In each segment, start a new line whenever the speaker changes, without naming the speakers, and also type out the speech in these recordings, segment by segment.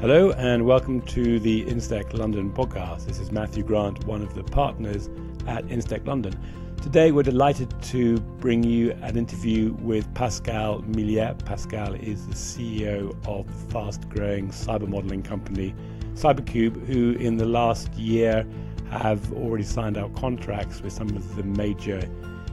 Hello and welcome to the InsTech London Podcast. This is Matthew Grant, one of the partners at InsTech London. Today we're delighted to bring you an interview with Pascal Millaire. Pascal is the CEO of the fast-growing cyber modeling company CyberCube, who in the last year have already signed out contracts with some of the major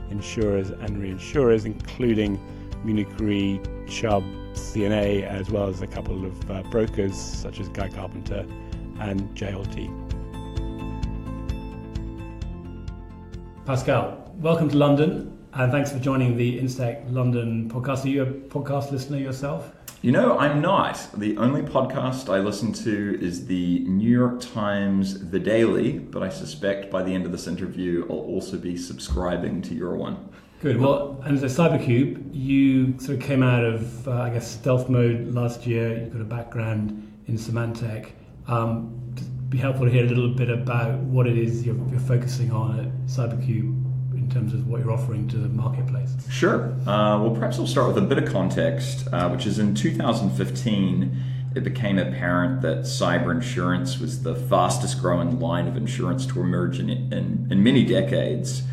insurers and reinsurers, including Munich Re, Chubb, CNA, as well as a couple of brokers such as Carpenter and JLT. Pascal, welcome to London, and thanks for joining the InsTech London Podcast. Are you a podcast listener yourself?
You know, I'm not. The only podcast I listen to is the New York Times The Daily, but I suspect by the end of this interview I'll also be subscribing to your one.
Good. Well, and so CyberCube, you sort of came out of, stealth mode last year. You've got a background in Symantec. It'd be helpful to hear a little bit about what it is you're focusing on at CyberCube in terms of what you're offering to the marketplace.
Sure. Well, perhaps we'll start with a bit of context, which is in 2015, it became apparent that cyber insurance was the fastest growing line of insurance to emerge in many decades,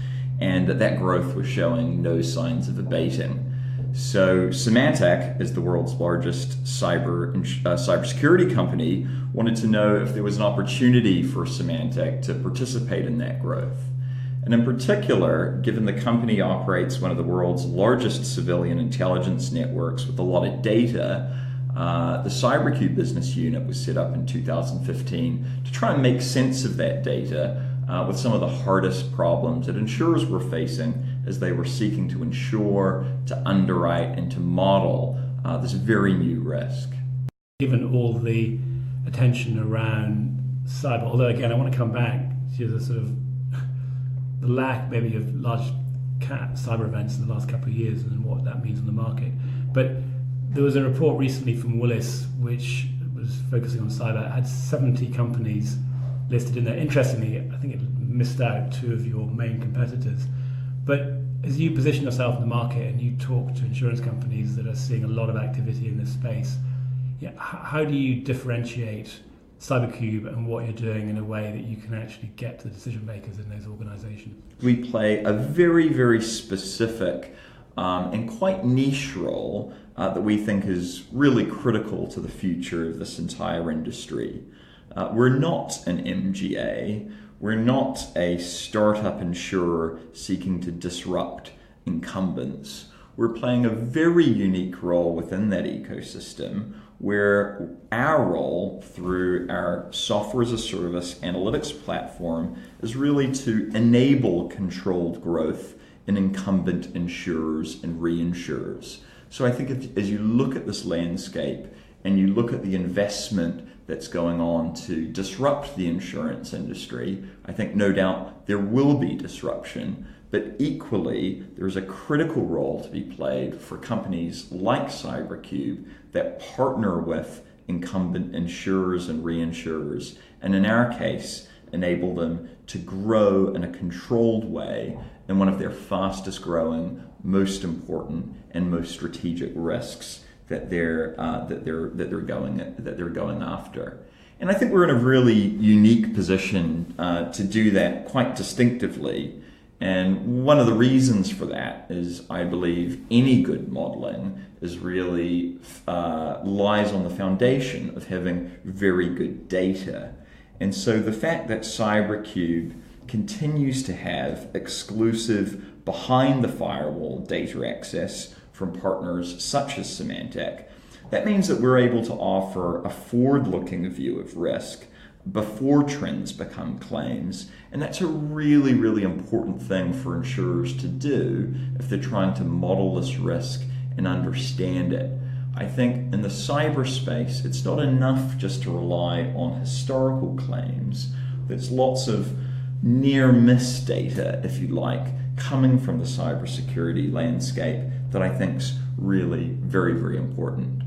and that growth was showing no signs of abating. So Symantec, as the world's largest cybersecurity company, wanted to know if there was an opportunity for Symantec to participate in that growth. And in particular, given the company operates one of the world's largest civilian intelligence networks with a lot of data, the CyberCube business unit was set up in 2015 to try and make sense of that data with some of the hardest problems that insurers were facing as they were seeking to insure, to underwrite, and to model this very new risk.
Given all the attention around cyber, although again I want to come back to the sort of the lack maybe of large cap cyber events in the last couple of years and what that means on the market. But there was a report recently from Willis which was focusing on cyber. It had 70 companies listed in there. Interestingly, I think it missed out two of your main competitors. But as you position yourself in the market and you talk to insurance companies that are seeing a lot of activity in this space, how do you differentiate CyberCube and what you're doing in a way that you can actually get to the decision makers in those organizations?
We play a very, very specific and quite niche role that we think is really critical to the future of this entire industry. We're not an MGA. We're not a startup insurer seeking to disrupt incumbents. We're playing a very unique role within that ecosystem where our role through our software as a service analytics platform is really to enable controlled growth in incumbent insurers and reinsurers. So I think as you look at this landscape and you look at the investment that's going on to disrupt the insurance industry, I think no doubt there will be disruption, but equally there's a critical role to be played for companies like CyberCube that partner with incumbent insurers and reinsurers, and in our case, enable them to grow in a controlled way in one of their fastest growing, most important, and most strategic risks that they're going after. And I think we're in a really unique position to do that quite distinctively. And one of the reasons for that is I believe any good modeling is really lies on the foundation of having very good data. And so the fact that CyberCube continues to have exclusive behind-the-firewall data access from partners such as Symantec, that means that we're able to offer a forward-looking view of risk before trends become claims. And that's a really, really important thing for insurers to do if they're trying to model this risk and understand it. I think in the cyberspace, it's not enough just to rely on historical claims. There's lots of near-miss data, if you like, coming from the cybersecurity landscape that I think is really very, very important.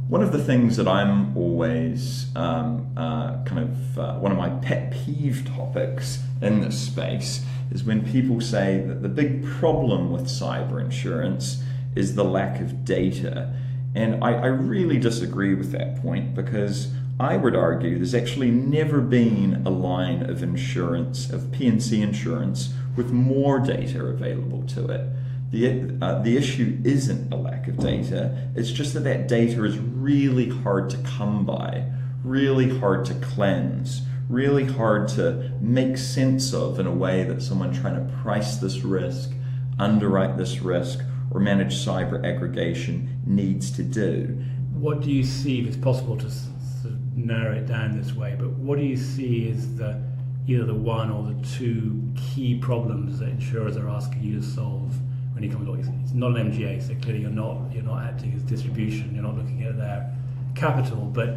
One of the things that I'm always one of my pet peeve topics in this space is when people say that the big problem with cyber insurance is the lack of data. And I really disagree with that point, because I would argue there's actually never been a line of insurance, of P&C insurance, with more data available to it. The issue isn't a lack of data, it's just that data is really hard to come by, really hard to cleanse, really hard to make sense of in a way that someone trying to price this risk, underwrite this risk, or manage cyber aggregation needs to do.
What do you see, if it's possible to sort of narrow it down this way, but what do you see is either the one or the two key problems that insurers are asking you to solve when you come along? It's not an MGA, so clearly you're not acting as distribution, you're not looking at their capital, but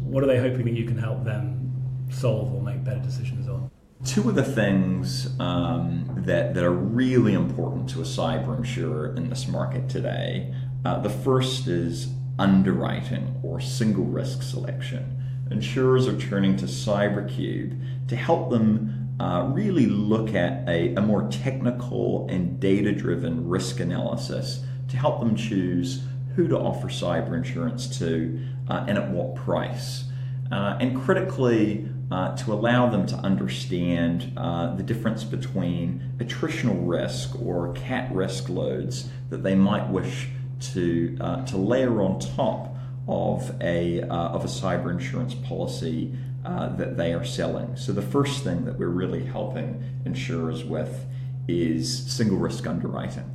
what are they hoping that you can help them solve or make better decisions on?
Two of the things that are really important to a cyber insurer in this market today, the first is underwriting or single risk selection. Insurers are turning to CyberCube to help them really look at a more technical and data-driven risk analysis to help them choose who to offer cyber insurance to and at what price. And critically, to allow them to understand the difference between attritional risk or cat risk loads that they might wish to layer on top of a cyber insurance policy that they are selling. So the first thing that we're really helping insurers with is single risk underwriting.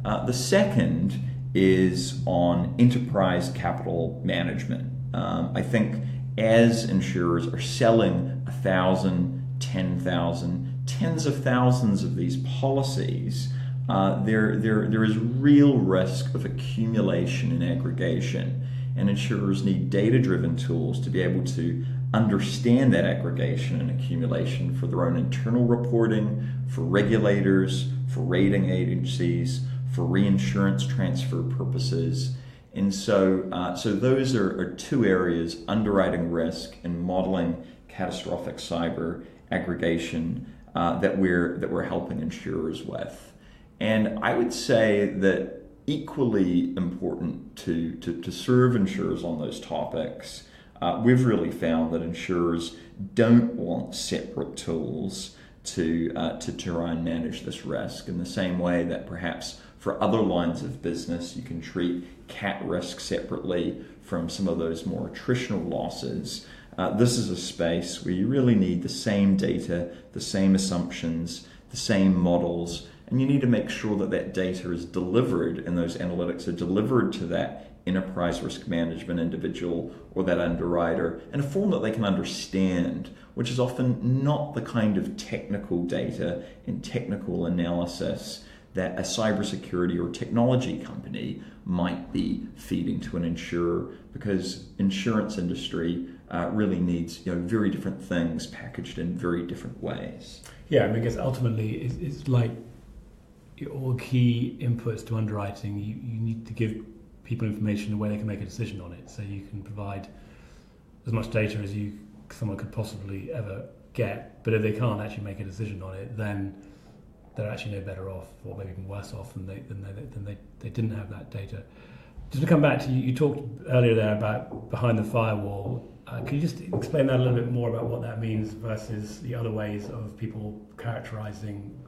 The second is on enterprise capital management. I think as insurers are selling 1,000, 10,000, tens of thousands of these policies, there is real risk of accumulation and aggregation, and insurers need data-driven tools to be able to understand that aggregation and accumulation for their own internal reporting, for regulators, for rating agencies, for reinsurance transfer purposes. And so those are two areas, underwriting risk and modeling catastrophic cyber aggregation, that we're helping insurers with. And I would say that equally important to serve insurers on those topics, we've really found that insurers don't want separate tools to try and manage this risk in the same way that perhaps for other lines of business you can treat cat risk separately from some of those more attritional losses. This is a space where you really need the same data, the same assumptions, the same models, and you need to make sure that data is delivered and those analytics are delivered to that enterprise risk management individual or that underwriter in a form that they can understand, which is often not the kind of technical data and technical analysis that a cybersecurity or technology company might be feeding to an insurer, because insurance industry really needs very different things packaged in very different ways.
Yeah, I guess ultimately it's like all key inputs to underwriting. You need to give people information the way they can make a decision on it, so you can provide as much data as someone could possibly ever get. But if they can't actually make a decision on it, then they're actually no better off, or maybe even worse off than they didn't have that data. Just to come back to you talked earlier there about behind the firewall. Can you just explain that a little bit more about what that means versus the other ways of people characterizing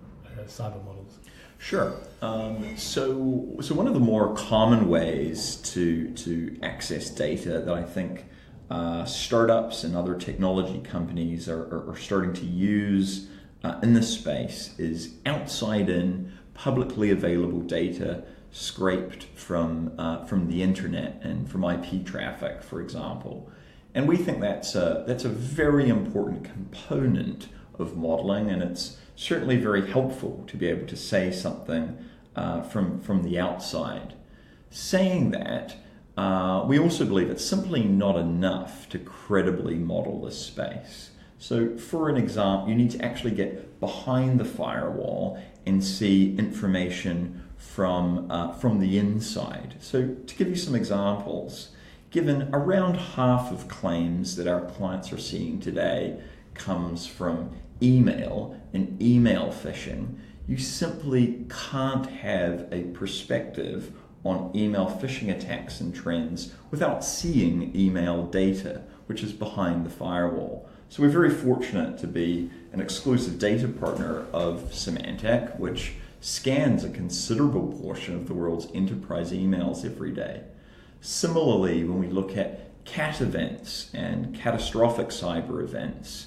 cyber models?
Sure. So one of the more common ways to access data that I think startups and other technology companies are starting to use in this space is outside-in, publicly available data scraped from the internet and from IP traffic, for example. And we think that's a very important component of modeling, and it's certainly very helpful to be able to say something from the outside. Saying that, we also believe it's simply not enough to credibly model this space. So for an example, you need to actually get behind the firewall and see information from the inside. So to give you some examples, given around half of claims that our clients are seeing today comes from email and email phishing, you simply can't have a perspective on email phishing attacks and trends without seeing email data, which is behind the firewall. So we're very fortunate to be an exclusive data partner of Symantec, which scans a considerable portion of the world's enterprise emails every day. Similarly, when we look at CAT events and catastrophic cyber events,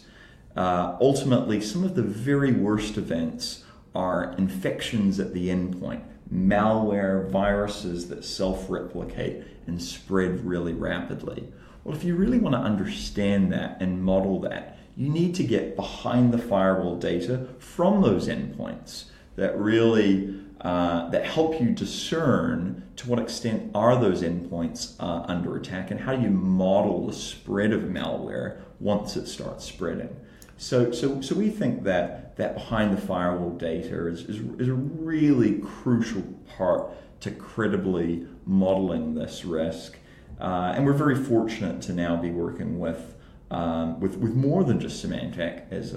ultimately some of the very worst events are infections at the endpoint, malware, viruses that self-replicate and spread really rapidly. Well, if you really want to understand that and model that, you need to get behind the firewall data from those endpoints that really that help you discern to what extent are those endpoints under attack, and how do you model the spread of malware once it starts spreading. So we think that behind the firewall data is a really crucial part to credibly modeling this risk. And we're very fortunate to now be working with more than just Symantec as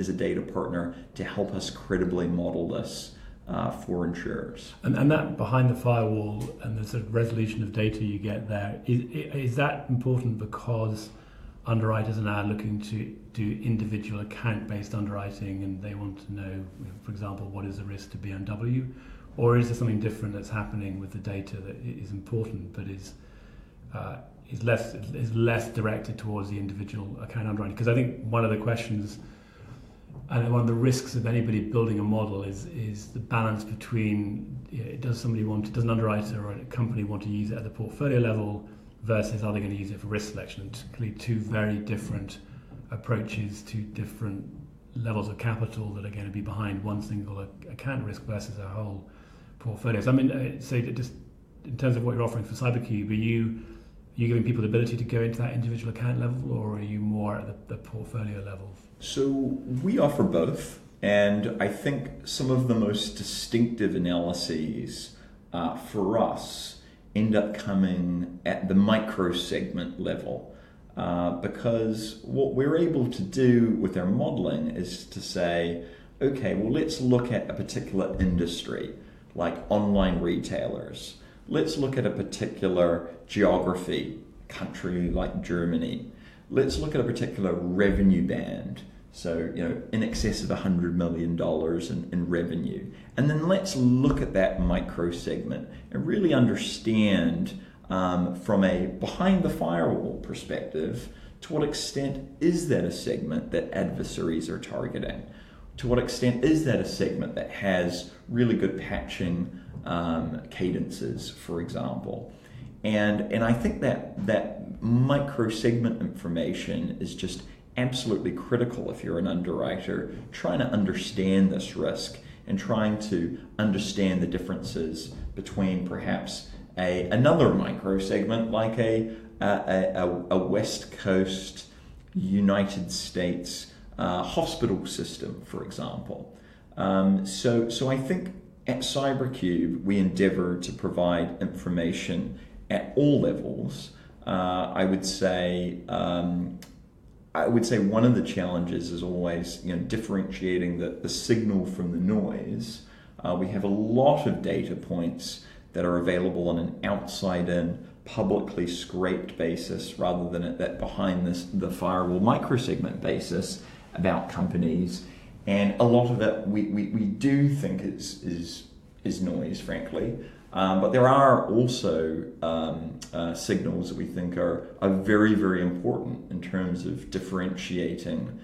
a data partner to help us credibly model this for insurers.
And that behind the firewall and the sort of resolution of data you get there, is that important because underwriters are now looking to do individual account-based underwriting, and they want to know, for example, what is the risk to BMW? Or is there something different that's happening with the data that is important but is less directed towards the individual account underwriting? Because I think one of the questions and one of the risks of anybody building a model is the balance between, does an underwriter or a company want to use it at the portfolio level versus are they going to use it for risk selection? And clearly two very different approaches to different levels of capital that are going to be behind one single account risk versus a whole portfolio. So I mean, so just in terms of what you're offering for CyberCube, are you giving people the ability to go into that individual account level, or are you more at the portfolio level?
So we offer both, and I think some of the most distinctive analyses for us end up coming at the microsegment level, because what we're able to do with our modeling is to say, okay, well, let's look at a particular industry, like online retailers. Let's look at a particular geography, country like Germany. Let's look at a particular revenue band, so in excess of $100 million in revenue. And then let's look at that micro segment and really understand from a behind the firewall perspective, to what extent is that a segment that adversaries are targeting? To what extent is that a segment that has really good patching cadences, for example? And I think that micro segment information is just absolutely critical if you're an underwriter trying to understand this risk and trying to understand the differences between perhaps another micro segment like a West Coast United States hospital system, for example. So I think at CyberCube we endeavor to provide information at all levels. I would say one of the challenges is always differentiating the signal from the noise. We have a lot of data points that are available on an outside-in, publicly scraped basis rather than at that behind the firewall microsegment basis about companies, and a lot of it we do think is noise, frankly. But there are also signals that we think are very, very important in terms of differentiating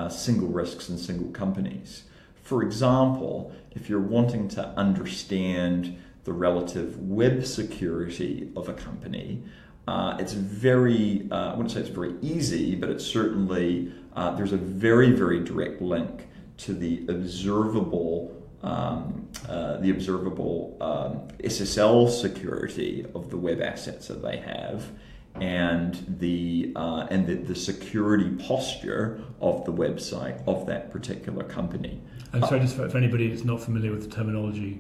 single risks and single companies. For example, if you're wanting to understand the relative web security of a company, it's very, I wouldn't say it's very easy, but it's certainly, there's a very, very direct link to the observable SSL security of the web assets that they have, and the security posture of the website of that particular company.
I'm sorry, just for anybody that's not familiar with the terminology,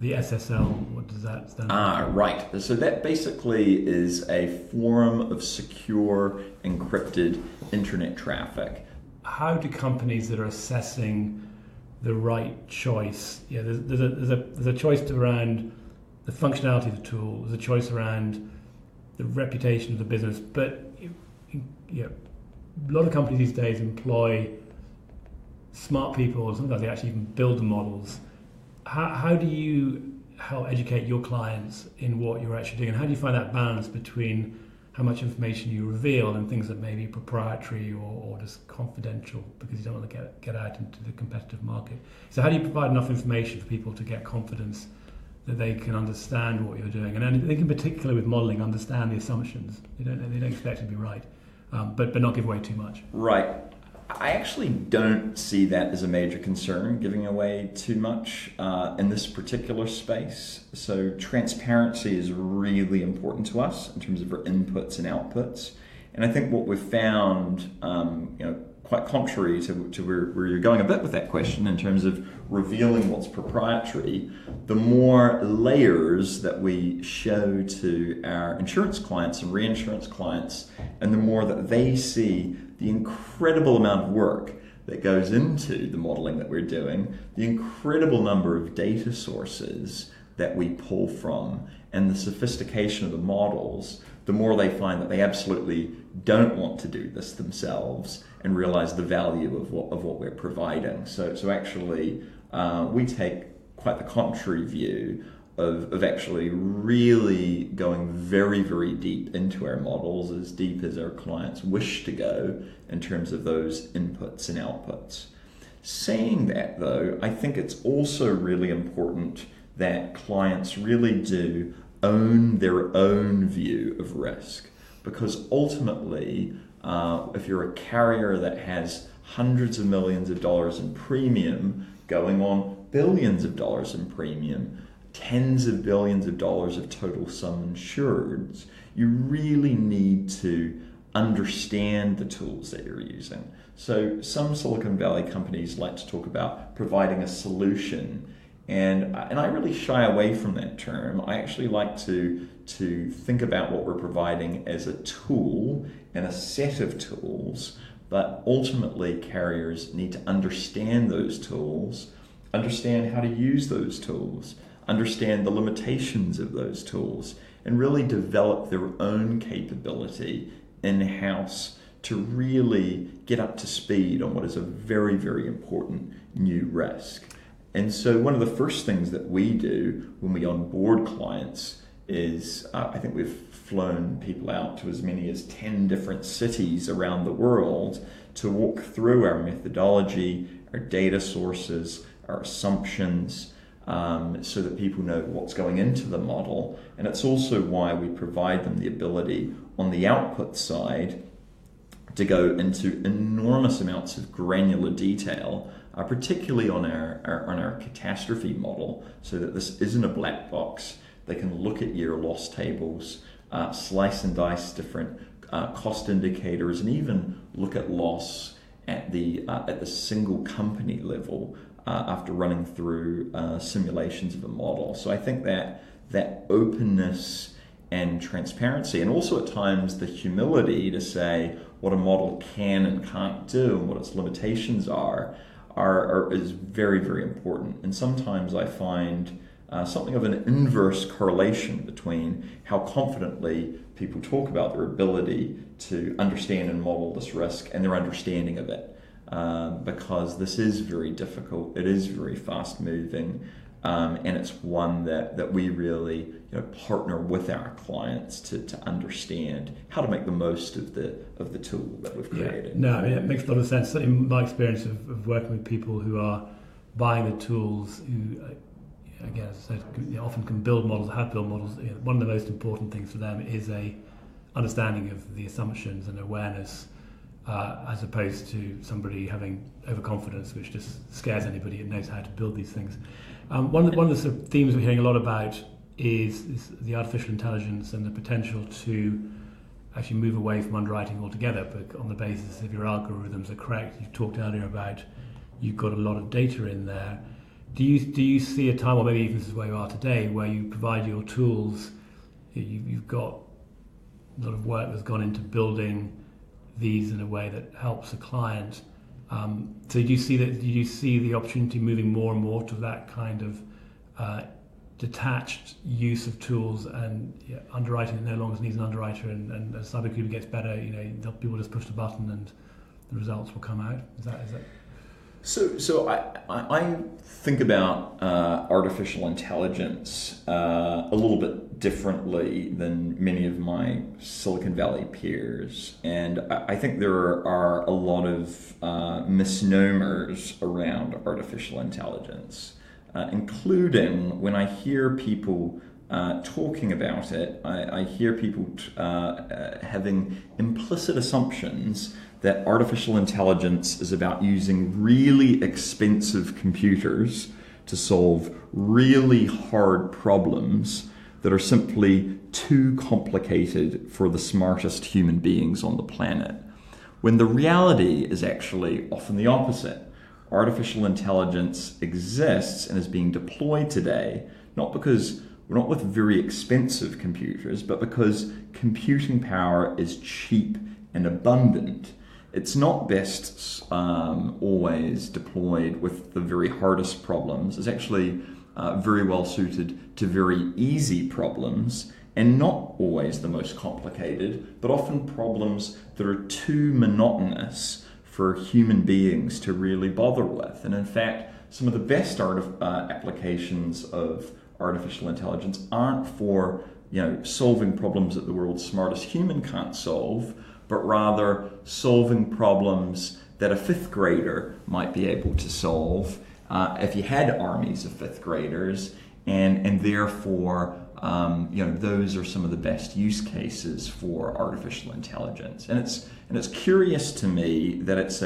the SSL, what does that stand for?
Right. So that basically is a form of secure encrypted internet traffic.
How do companies that are assessing the right choice. Yeah, there's a choice around the functionality of the tool. There's a choice around the reputation of the business. But a lot of companies these days employ smart people, or sometimes they actually even build the models. How do you help educate your clients in what you're actually doing, and how do you find that balance between how much information you reveal and things that may be proprietary or just confidential because you don't want to get out into the competitive market? So how do you provide enough information for people to get confidence that they can understand what you're doing? And I think in particular with modelling, understand the assumptions. They don't expect it to be right, but not give away too much.
Right. I actually don't see that as a major concern, giving away too much in this particular space. So transparency is really important to us in terms of our inputs and outputs. And I think what we've found, quite contrary to where you're going a bit with that question in terms of revealing what's proprietary, the more layers that we show to our insurance clients and reinsurance clients, and the more that they see the incredible amount of work that goes into the modeling that we're doing, the incredible number of data sources that we pull from, and the sophistication of the models, the more they find that they absolutely don't want to do this themselves and realize the value of what we're providing. So actually, we take quite the contrary view of actually really going very, very deep into our models, as deep as our clients wish to go in terms of those inputs and outputs. Saying that, though, I think it's also really important that clients really do own their own view of risk, because ultimately, if you're a carrier that has hundreds of millions of dollars in premium going on billions of dollars in premium, tens of billions of dollars of total sum insureds, you really need to understand the tools that you're using. So some Silicon Valley companies like to talk about providing a solution, and I really shy away from that term. I actually like to think about what we're providing as a tool and a set of tools, but ultimately carriers need to understand those tools, understand how to use those tools, understand the limitations of those tools, and really develop their own capability in-house to really get up to speed on what is a very, very important new risk. And so one of the first things that we do when we onboard clients is, I think we've flown people out to as many as 10 different cities around the world to walk through our methodology, our data sources, our assumptions, so that people know what's going into the model. And it's also why we provide them the ability on the output side to go into enormous amounts of granular detail, particularly on our catastrophe model, so that this isn't a black box. They can look at year loss tables, slice and dice different cost indicators, and even look at loss at the single company level after running through simulations of a model. So I think that openness and transparency, and also at times the humility to say what a model can and can't do and what its limitations are is very, very important. And sometimes I find something of an inverse correlation between how confidently people talk about their ability to understand and model this risk and their understanding of it. Because this is very difficult, it is very fast moving, and it's one that we really partner with our clients to understand how to make the most of the tool that we've created.
Yeah. No, I mean, it makes a lot of sense. In my experience of working with people who are buying the tools, who again, as I said, often can build models, have built models, one of the most important things for them is a understanding of the assumptions and awareness, as opposed to somebody having overconfidence, which just scares anybody who knows how to build these things. One of the sort of themes we're hearing a lot about is the artificial intelligence and the potential to actually move away from underwriting altogether, but on the basis if your algorithms are correct. You talked earlier about you've got a lot of data in there. Do you see a time, or maybe even this is where you are today, where you provide your tools, you've got a lot of work that's gone into building these in a way that helps a client So do you see that? Do you see the opportunity moving more and more to that kind of detached use of tools, and underwriting no longer needs an underwriter, and as CyberCube gets better, people just push the button and the results will come out? Is that?
So I think about artificial intelligence a little bit differently than many of my Silicon Valley peers, and I think there are a lot of misnomers around artificial intelligence, including when I hear people talking about it, I hear people having implicit assumptions that artificial intelligence is about using really expensive computers to solve really hard problems that are simply too complicated for the smartest human beings on the planet. When the reality is actually often the opposite. Artificial intelligence exists and is being deployed today, not because we're not with very expensive computers, but because computing power is cheap and abundant. It's not best always deployed with the very hardest problems. It's actually very well suited to very easy problems, and not always the most complicated, but often problems that are too monotonous for human beings to really bother with. And in fact, some of the best applications of artificial intelligence aren't for solving problems that the world's smartest human can't solve, but rather solving problems that a fifth grader might be able to solve if you had armies of fifth graders, and therefore those are some of the best use cases for artificial intelligence. And it's curious to me that it's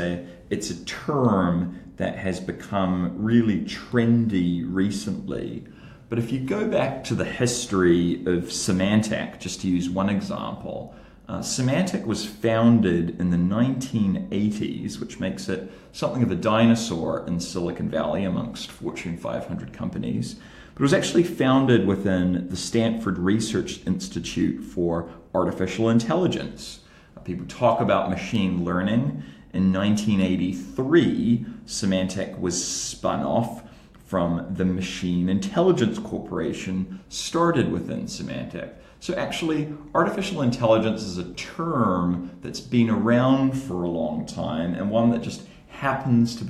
a term that has become really trendy recently. But if you go back to the history of Symantec, just to use one example, Symantec was founded in the 1980s, which makes it something of a dinosaur in Silicon Valley amongst Fortune 500 companies. But it was actually founded within the Stanford Research Institute for Artificial Intelligence. People talk about machine learning. In 1983, Symantec was spun off from the Machine Intelligence Corporation, started within Symantec. So actually, artificial intelligence is a term that's been around for a long time, and one that just happens to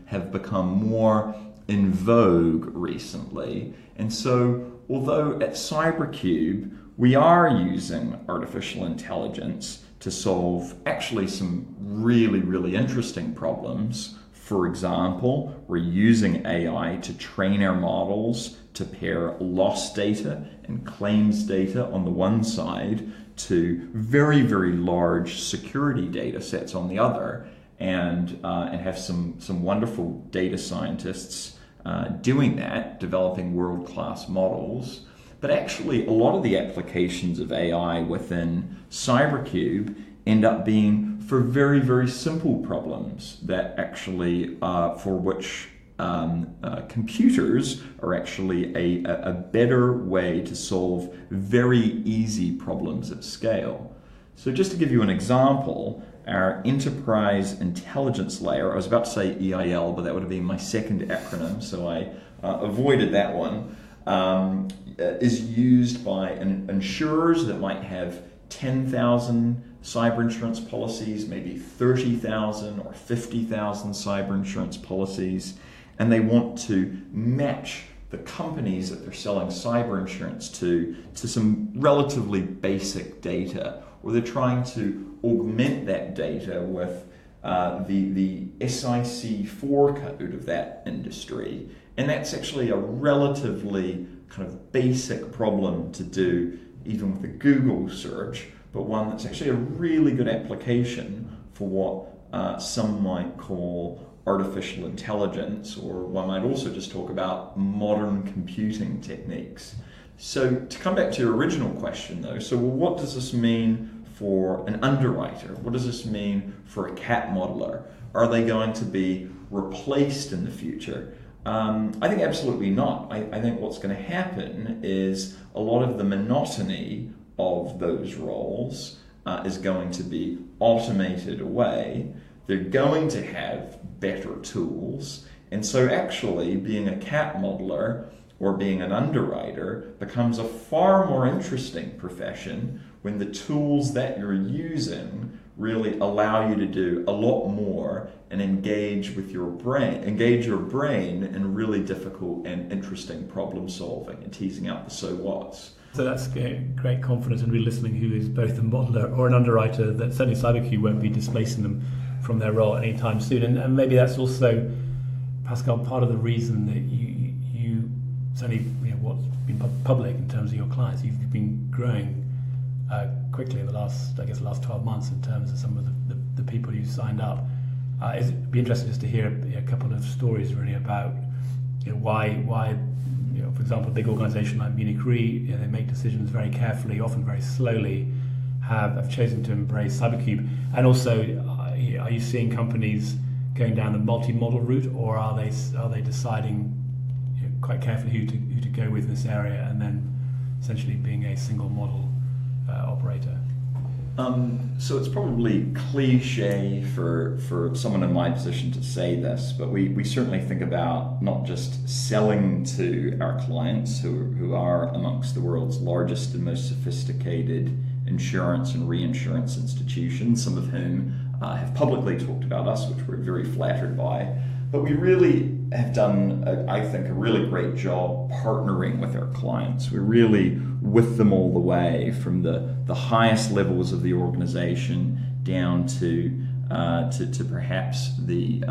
have become more in vogue recently. And so, although at CyberCube we are using artificial intelligence to solve actually some really, really interesting problems. For example, we're using AI to train our models to pair loss data and claims data on the one side to very, very large security data sets on the other, and have some wonderful data scientists doing that, developing world-class models. But actually, a lot of the applications of AI within CyberCube end up being for very, very simple problems that actually, for which computers are actually a better way to solve very easy problems at scale. So just to give you an example, our enterprise intelligence layer, I was about to say EIL, but that would have been my second acronym, so I avoided that one, is used by insurers that might have 10,000 cyber insurance policies, maybe 30,000 or 50,000 cyber insurance policies, and they want to match the companies that they're selling cyber insurance to some relatively basic data, or they're trying to augment that data with the SIC4 code of that industry. And that's actually a relatively kind of basic problem to do even with a Google search, but one that's actually a really good application for what some might call artificial intelligence, or one might also just talk about modern computing techniques. So to come back to your original question though, so what does this mean for an underwriter? What does this mean for a cat modeler? Are they going to be replaced in the future? I think absolutely not. I think what's going to happen is a lot of the monotony of those roles is going to be automated away. they're going to have better tools. And so actually being a cat modeler or being an underwriter becomes a far more interesting profession when the tools that you're using really allow you to do a lot more and engage your brain in really difficult and interesting problem solving and teasing out the so whats.
So that's great confidence in really listening who is both a modeler or an underwriter, that certainly CyberCube won't be displacing them from their role anytime soon. And maybe that's also, Pascal, part of the reason that you certainly, what's been public in terms of your clients, you've been growing quickly in the last 12 months in terms of some of the people you've signed up. It'd be interesting just to hear a couple of stories really about why for example, a big organisation like Munich Re, they make decisions very carefully, often very slowly, have chosen to embrace CyberCube. And also, are you seeing companies going down the multi-model route, or are they deciding quite carefully who to go with in this area, and then essentially being a single model operator?
So it's probably cliche for someone in my position to say this, but we certainly think about not just selling to our clients who are amongst the world's largest and most sophisticated insurance and reinsurance institutions, some of whom have publicly talked about us, which we're very flattered by. But we really have done, I think, a really great job partnering with our clients. We're really with them all the way, from the highest levels of the organization down to perhaps the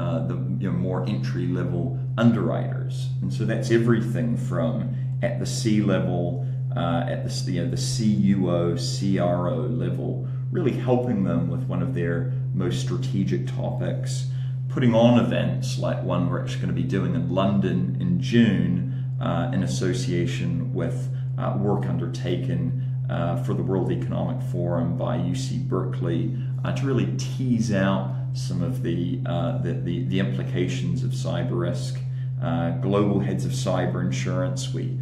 more entry level underwriters. And so that's everything from at the C level, at the CUO, CRO level, really helping them with one of their most strategic topics, putting on events like one we're actually going to be doing in London in June in association with work undertaken for the World Economic Forum by UC Berkeley to really tease out some of the implications of cyber risk. Global heads of cyber insurance, we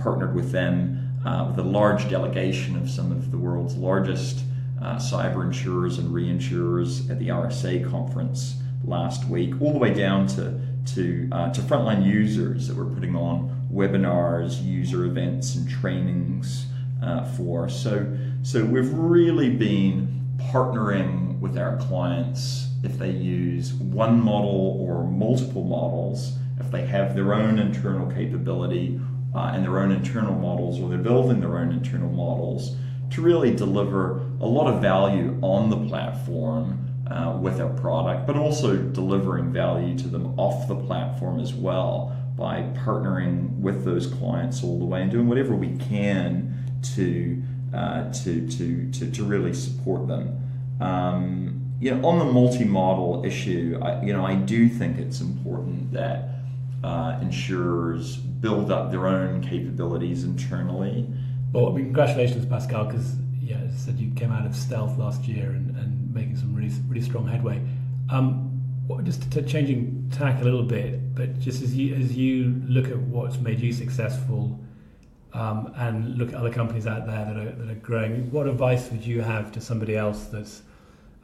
partnered with them with a large delegation of some of the world's largest cyber insurers and reinsurers at the RSA conference last week, all the way down to frontline users that we're putting on webinars, user events, and trainings for. So we've really been partnering with our clients if they use one model or multiple models, if they have their own internal capability and their own internal models, or they're building their own internal models, to really deliver a lot of value on the platform with our product, but also delivering value to them off the platform as well by partnering with those clients all the way and doing whatever we can to really support them. On the multi-model issue, I do think it's important that insurers build up their own capabilities internally.
Well, congratulations, Pascal, because as I said, you came out of stealth last year and making some really strong headway. Just changing tack a little bit, but just as you look at what's made you successful and look at other companies out there that are growing, what advice would you have to somebody else that's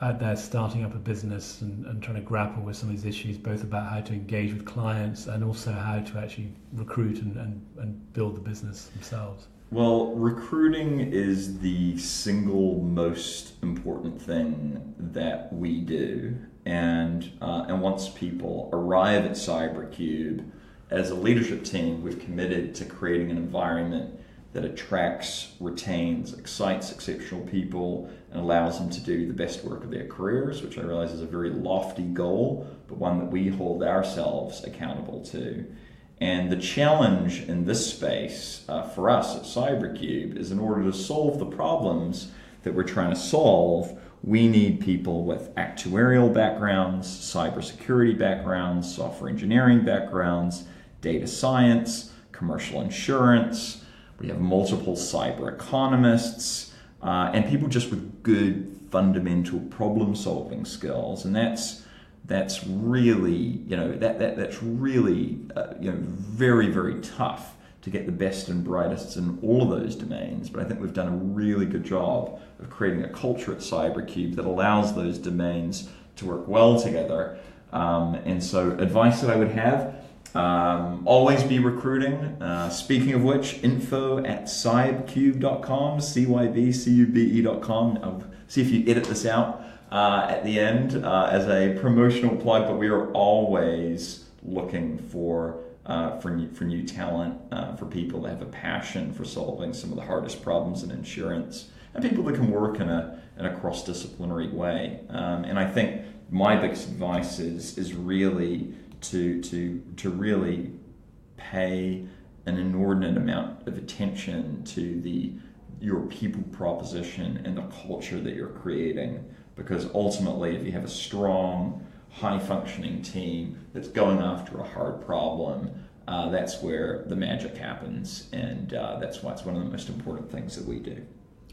out there starting up a business and trying to grapple with some of these issues, both about how to engage with clients and also how to actually recruit and build the business themselves?
Well, recruiting is the single most important thing that we do. And once people arrive at CyberCube, as a leadership team, we've committed to creating an environment that attracts, retains, excites exceptional people, and allows them to do the best work of their careers, which I realize is a very lofty goal, but one that we hold ourselves accountable to. And the challenge in this space for us at CyberCube is, in order to solve the problems that we're trying to solve, we need people with actuarial backgrounds, cybersecurity backgrounds, software engineering backgrounds, data science, commercial insurance. We have multiple cyber economists, and people just with good fundamental problem-solving skills. And that's really, that's really, very, very tough to get the best and brightest in all of those domains. But I think we've done a really good job of creating a culture at CyberCube that allows those domains work well together. And so advice that I would have, always be recruiting. Speaking of which, info@cybcube.com, cybcube.com. I'll see if you edit this out at the end as a promotional plug, but we are always looking for new talent, for people that have a passion for solving some of the hardest problems in insurance, and people that can work in a cross-disciplinary way. And I think my biggest advice is really to really pay an inordinate amount of attention to your people proposition and the culture that you're creating, because ultimately, if you have a strong, high-functioning team that's going after a hard problem, that's where the magic happens, and that's why it's one of the most important things that we do.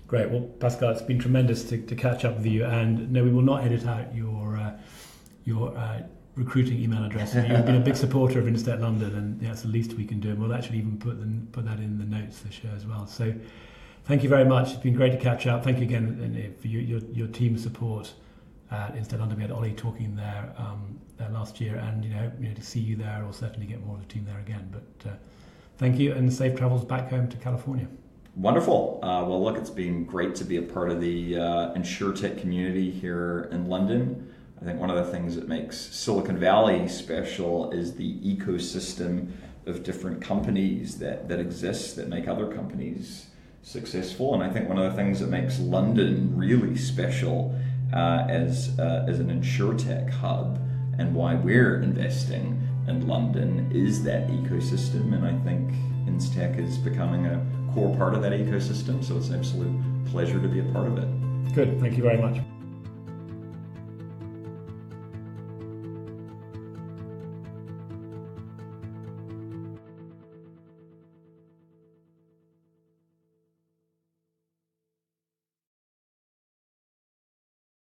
Great. Well, Pascal, it's been tremendous to catch up with you, and no, we will not edit out your recruiting email address. You've been a big supporter of InsTech London, and that's the least we can do, and we'll actually even put that in the notes of the show as well. So thank you very much. It's been great to catch up. Thank you again for your team support at InsTech London. We had Ollie talking there last year, and to see you there, or certainly get more of the team there again. But thank you, and safe travels back home to California.
Wonderful. Well, look, it's been great to be a part of the InsurTech community here in London. I think one of the things that makes Silicon Valley special is the ecosystem of different companies that exist that make other companies successful. And I think one of the things that makes London really special as an InsurTech hub, and why we're investing in London, is that ecosystem. And I think InsTech is becoming a core part of that ecosystem. So it's an absolute pleasure to be a part of it.
Good. Thank you very much.